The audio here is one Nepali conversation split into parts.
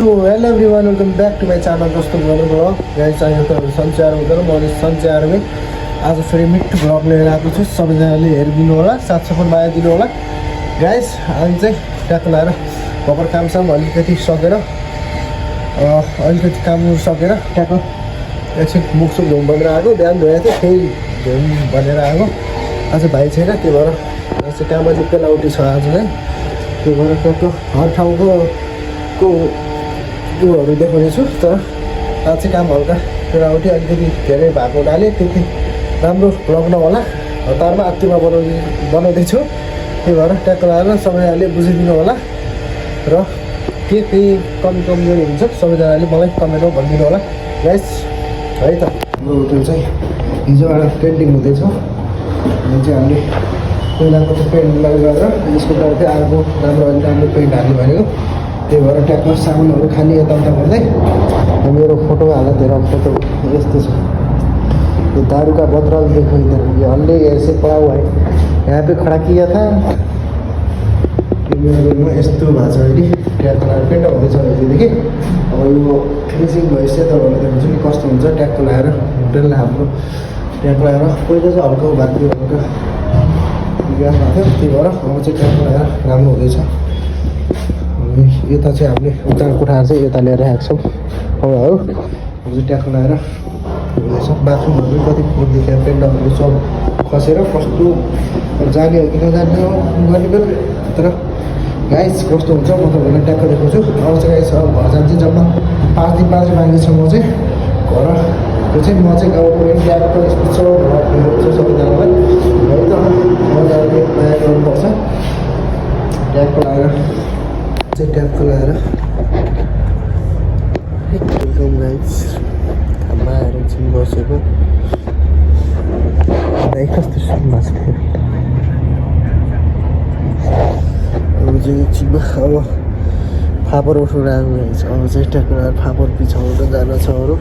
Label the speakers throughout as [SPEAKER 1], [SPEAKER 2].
[SPEAKER 1] hello everyone welcome back to my channel जस्तो गर्नुभयो गाइस अहिले तपाईँहरू सन्चै हुँदैन म सन्चै आर्मी आज फेरि मिठो भ्लग लिएर आएको छु सबैजनाले हेरिदिनु होला साथ सपोर्ट माया दिनु होला गाइस अहिले चाहिँ ट्याक्क लगाएर भर्खर कामसाम अलिकति सकेर ट्याक्क एकछिन मुखसुख धुम भनेर आएको बिहान धोएको थियो फेरि धुम भनेर आएको आज भाइ छैन त्यही भएर चाहिँ काम अलिक पेलाउटी छ आज चाहिँ त्यही भएर ट्याक्क हर ठाउँको ऊहरू देखाउने छु तर आज चाहिँ काम हल्का पेलाउटी अलिकति धेरै भएको हुनाले त्यति राम्रो लग्न होला हतारमा आत्तिमा बनाउँदैछु त्यही भएर ट्याक्क लगाएर सबैजनाले बुझिदिनु होला र के कमी कमजोरी हुन्छ सबैजनाले मलाई कमेन्टमा भनिदिनु होला गाइस है त हाम्रो होटल चाहिँ हिजोबाट पेन्टिङ हुँदैछ यो चाहिँ हामीले पहिलाको चाहिँ पेन्टलाई गरेर यसको गरेर चाहिँ अर्को राम्रो अलिक राम्रो पेन्ट हाल्ने भनेको त्यही भएर ट्याक्क सामानहरू खाली यताउता गर्दै मेरो फोटो हालतहरू फोटो यस्तो छ ये दारू का बोतल देखो इधर ये हल्ले ऐसे पड़ा हुआ है यहाँ पे खड़ा किया था मेरो रुममा यस्तो भएको छ अहिले ट्याक्क लगाएर पेन्ट हुँदैछ अहिलेदेखि अब यो फिनिसिङ भएपछि तपाईँहरूले देख्नुहुन्छ नि कस्तो हुन्छ ट्याक्क लगाएर होटेल हाम्रो ट्याक्क लगाएर पहिला चाहिँ हल्का भएको थियो हल्का ग्यास भएको थियो त्यही भएर अब चाहिँ ट्याक्क लगाएर राम्रो हुँदैछ यता चाहिँ हामीले उता कोठाहरू चाहिँ यता लिएर आएको छौँ हो अब चाहिँ ट्याक्क लगाएर हुँदैछ बाथरुमहरू कति फुटदेखि पेन्टहरू सब खसेर कस्तो जाने हो कि नजाने हो गर्ने बेला तर गाइस कस्तो हुन्छ म तपाईँलाई ट्याक्क देखाउँछु अब चाहिँ गाइस अब घर जान्छ जम्मा 5 दिन बाँकी छ म चाहिँ घर त्यो चाहिँ म चाहिँ गाउँको ट्याक्क यस्तो छ सबैजनालाई है त मजाले माया गर्नुपर्छ ट्याक्क लगाएर चाहिँ ट्याक्क लगाएर वेलकम गाइस खाना आएर एकछिन बसेको कस्तो सुनमा छ अब चाहिँ एकछिनमा अब फापर उठाउनु आएको रहेछ अब चाहिँ ट्याक्क लगाएर फापर पिछाउन जान छ अरू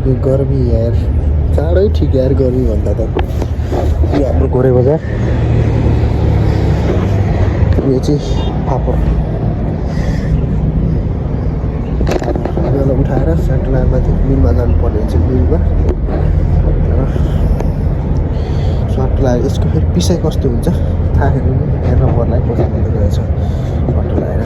[SPEAKER 1] यो गर्मी यार चाँडै ठिक यार गर्मी भन्दा त यो हाम्रो घोरे बजार यो चाहिँ फापर उठाएर सेन्ट्रलमा मिलमा जानुपर्ने हुन्छ मिलमा सट्ट लगाएर यसको फेरि पिसाइ कस्तो हुन्छ थाहा छैन हेर्न पर्ला कस्तो हुँदो रहेछ सट्ट लगाएर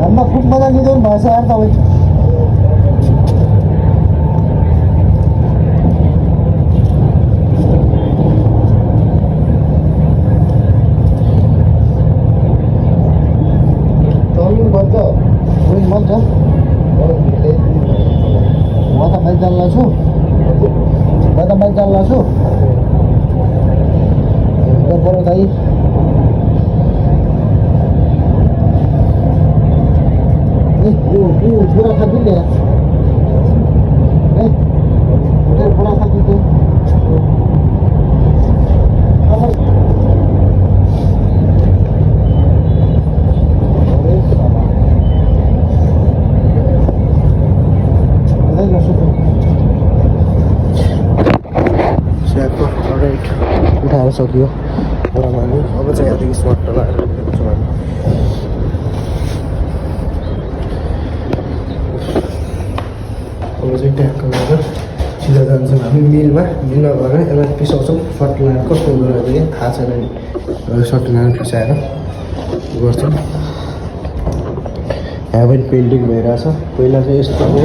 [SPEAKER 1] हामीमा खूप मजा लिँदैन भएछ यार तपाईँ चल्नु पर्छ उयो बन्छ म त बाइक जान्ला छु बरु दाइ बुरा खाँदै ल्या है बुढा खाँदै थियो उठाएर सक्यो बुढामाले अब चाहिँ यहाँदेखि स्मार्ट लगाएर अब चाहिँ ट्याक्क लगाएर सिधा जान्छौँ हामी मिलमा गएर यसलाई पिसाउँछौँ सट्ट लगाएर कस्तो हुँदो रहेछ कि थाहा छैन नि सट्ट लगाएर पिसाएर गर्छौँ यहाँ पनि पेन्टिङ भइरहेछ पहिला चाहिँ यस्तो हो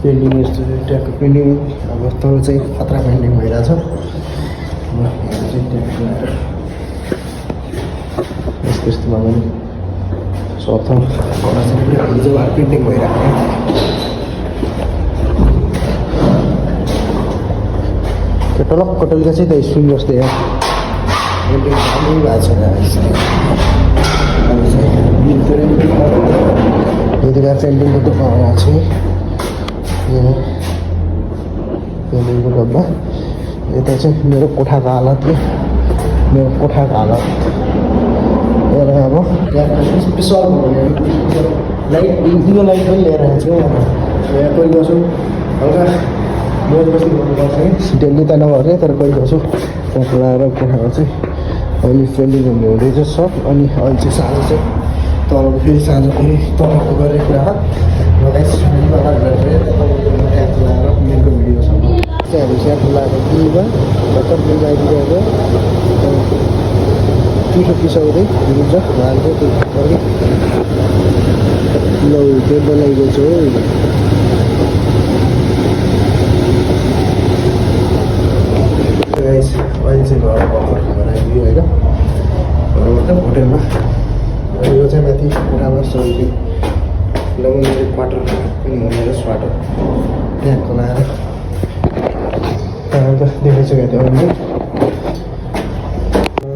[SPEAKER 1] पेन्टिङ यस्तो ट्याक्क पेन्टिङ अब तल चाहिँ खतरा पेन्टिङ भइरहेछ यस्तो यस्तोमा पनि सक्छौँ हिजो पेन्टिङ भइरहेको टलक्क टल्का चाहिँ त स्प्रिङ जस्तै हो पेन्टिङ राम्रै भएको छ यतिका पेन्टिङको दोकान आएको छ पेन्टिङको डब्बा यता चाहिँ मेरो कोठाको हालत हेर अब स्पेसल लाइट यो लाइट पनि लिएर आएको छु यहाँ कोही गर्छु हल्का मोज बस्ती गर्नुपर्छ है डेली त नगर्ने तर कोही गर्छु त्यहाँ लाएर कोठाको चाहिँ अहिले फेरि घुम्नु हुँदैछ सब अनि अहिले चाहिँ साँझ चाहिँ तलको फेरि साँझ फेरि तलको गरेको कुरा लगाइस लाएर मेरो भिडियोसम्म चाहिँ स्याट लाएर दिवा भर्खर बिल आइदिरहेको चिसो पिसाउँदै हुन्छ हाल्छ त्यो लौ त्यो बोलाइको छु गाइस अहिले चाहिँ घर भर्खर आइदियो होइन घरबाट होटेलमा यो चाहिँ माथि कोठामा सबै लगभग मेरो क्वार्टर पनि हो मेरो स्वाटर त्यहाँको लाएर देखाइसकेको थियो अहिले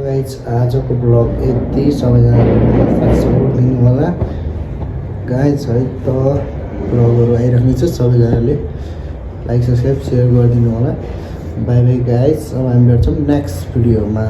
[SPEAKER 1] गाइस आजको ब्लग यति सबैजनाले सपोर्ट दिनु होला गाइस है त ब्लगहरू आइराख्नेछ सबैजनाले लाइक सब्सक्राइब सेयर गरिदिनु होला बाई बाई गाइस अब हामी भेट्छौँ नेक्स्ट भिडियोमा